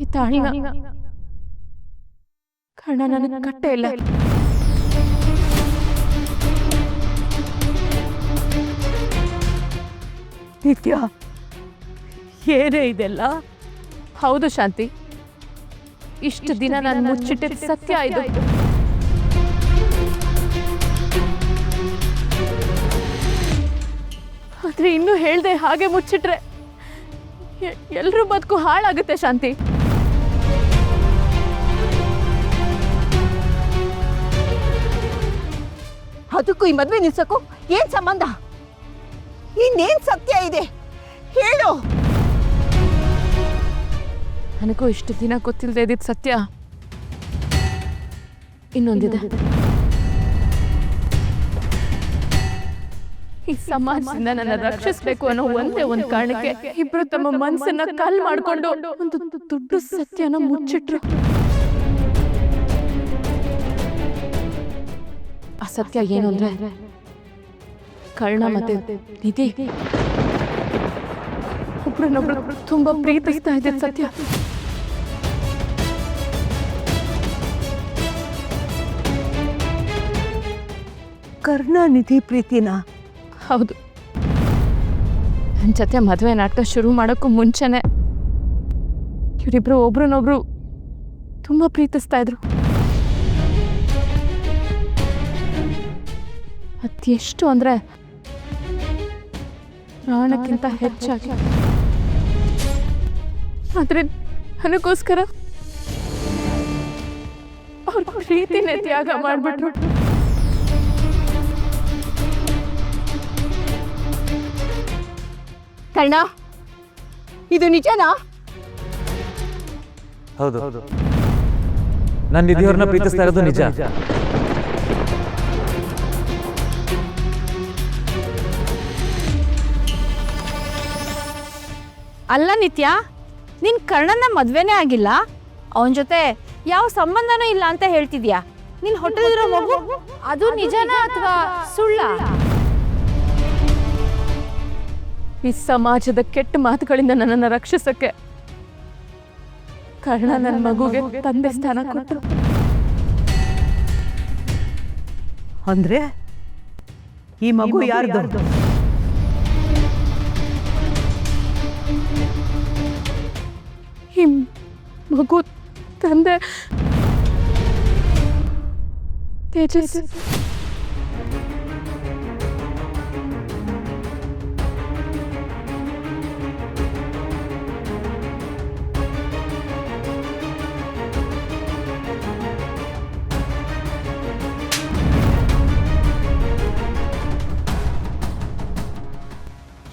ಈ ತಾಳಿನ ಕರ್ಣ ನನಗೆ ಕಟ್ಟೆ ಇಲ್ಲ. ನಿತ್ಯ, ಏನೇ ಇದೆಲ್ಲ? ಹೌದು ಶಾಂತಿ, ಇಷ್ಟು ದಿನ ನಾನು ಮುಚ್ಚಿಟ್ಟಿದ್ದ ಸತ್ಯ ಇದು. ಆದ್ರೆ ಇನ್ನೂ ಹೇಳ್ದೆ ಹಾಗೆ ಮುಚ್ಚಿಟ್ರೆ ಎಲ್ರೂ ಬದುಕು ಹಾಳಾಗುತ್ತೆ ಶಾಂತಿ. ಅದಕ್ಕೂ ಈ ಮದ್ವೆ ನಿಲ್ಸಕ್ಕೂ ಏನ್ ಸಂಬಂಧ? ಇನ್ನೇನ್ ಸತ್ಯ ಇದೆ ಹೇಳು. ನನಗೂ ಇಷ್ಟು ದಿನ ಗೊತ್ತಿಲ್ಲದೆ ಇದ್ದಿದ್ದ ಸತ್ಯ ಇನ್ನೊಂದಿದೆ. ಈ ಸಮಾಜದಿಂದ ನನ್ನ ರಕ್ಷಿಸಬೇಕು ಅನ್ನೋ ಒಂದೇ ಒಂದು ಕಾರಣಕ್ಕೆ ಇಬ್ರು ತಮ್ಮ ಮನಸ್ಸನ್ನ ಕಲ್ ಮಾಡ್ಕೊಂಡು ಒಂದು ದೊಡ್ಡ ಸತ್ಯನ ಮುಚ್ಚಿಟ್ರು. ಆ ಸತ್ಯ ಏನು ಅಂದ್ರೆ ಕರ್ಣ ಮತ್ತೆ ನಿಧಿ ಒಬ್ರನ್ನೊಬ್ರು ತುಂಬಾ ಪ್ರೀತಿಸ್ತಾ ಇದ್ದ ಸತ್ಯ. ಕರ್ಣ ನಿಧಿ ಪ್ರೀತಿನ? ಹೌದು. ನನ್ನ ಜೊತೆ ಮದುವೆ ನಾಟಕ ಶುರು ಮಾಡೋಕ್ಕೂ ಮುಂಚೆನೆ ಇವರಿಬ್ರು ಒಬ್ರನ್ನೊಬ್ರು ತುಂಬಾ ಪ್ರೀತಿಸ್ತಾ ಇದ್ರು. ಅದೆಷ್ಟು ಅಂದ್ರೆ ಪ್ರಾಣಕ್ಕಿಂತ ಹೆಚ್ಚಾಗಿ. ಆದ್ರೆ ನನಗೋಸ್ಕರ ಅವ್ರ ಪ್ರೀತಿನೇ ತ್ಯಾಗ ಮಾಡ್ಬಿಟ್ರು. ಕರ್ಣ, ಇದು ನಿಜನಾ? ಹೌದು, ನಾನು ನಿಧಿಯವ್ರನ್ನ ಪ್ರೀತಿಸ್ತಾ ಇರೋದು ನಿಜ. ಅಲ್ಲ ನಿತ್ಯ, ನಿನ್ ಕರ್ಣನ ಮದ್ವೆನೇ ಆಗಿಲ್ಲ, ಅವನ ಜೊತೆ ಯಾವ ಸಂಬಂಧನೂ ಇಲ್ಲ ಅಂತ ಹೇಳ್ತಿದ್ಯಾ? ನಿನ್ ಹೊಟ್ಟೆಲಿರೋ ಮಗು ಅದು ನಿಜನಾ ಅಥವಾ ಸುಳ್ಳ? ಈ ಸಮಾಜದ ಕೆಟ್ಟ ಮಾತುಗಳಿಂದ ನನ್ನನ್ನು ರಕ್ಷಿಸಕ್ಕೆ ಕರ್ಣ ನನ್ನ ಮಗುಗೆ ತಂದೆ ಸ್ಥಾನ ಕೊಟ್ಟರು. ಅಂದ್ರೆ ಈ ಮಗು ಯಾರ್ದು? ಈ ಮಗು ತಂದೆ ತೇಜಸ್.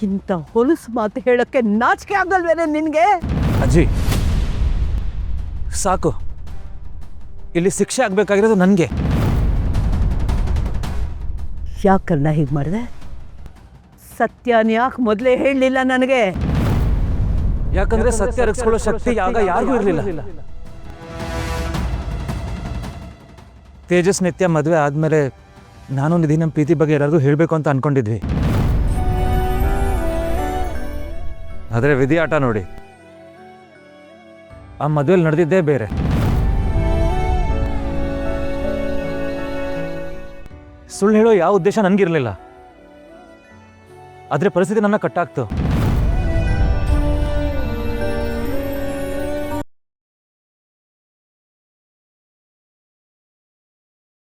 ಇಂಥ ಹೊಲಸು ಮಾತು ಹೇಳಕ್ಕೆ ನಾಚಿಕೆ ಆಗಲ್ವೇನೆ ನಿನ್ಗೆ? ಅಜ್ಜಿ ಸಾಕು, ಇಲ್ಲಿ ಶಿಕ್ಷೆ ಆಗ್ಬೇಕಾಗಿರೋದು ನನಗೆ. ಯಾಕನ್ನ ಹೀಗೆ ಮಾಡಿದೆ? ಸತ್ಯನ ಯಾಕೆ ಮೊದಲೇ ಹೇಳಲಿಲ್ಲ ನನಗೆ? ಯಾಕಂದ್ರೆ ಸತ್ಯ ರಕ್ಷಿಸ್ಕೊಳ್ಳೋ ಶಕ್ತಿ ಆಗ ಯಾರಿಗೂ ಇರಲಿಲ್ಲ. ತೇಜಸ್ ನಿತ್ಯ ಮದುವೆ ಆದ್ಮೇಲೆ ನಾನು ನಿಧಿ ನಮ್ಮ ಪ್ರೀತಿ ಬಗ್ಗೆ ಎಲ್ಲರಿಗೂ ಹೇಳಬೇಕು ಅಂತ ಅನ್ಕೊಂಡಿದ್ವಿ. ಆದರೆ ವಿಧಿ ಆಟ ನೋಡಿ, ಆ ಮದುವೆಲಿ ನಡೆದಿದ್ದೇ ಬೇರೆ. ಸುಳ್ಳು ಹೇಳೋ ಯಾವ ಉದ್ದೇಶ ನನಗಿರಲಿಲ್ಲ, ಆದರೆ ಪರಿಸ್ಥಿತಿ ನನ್ನ ಕಟ್ಟಾಕ್ತು.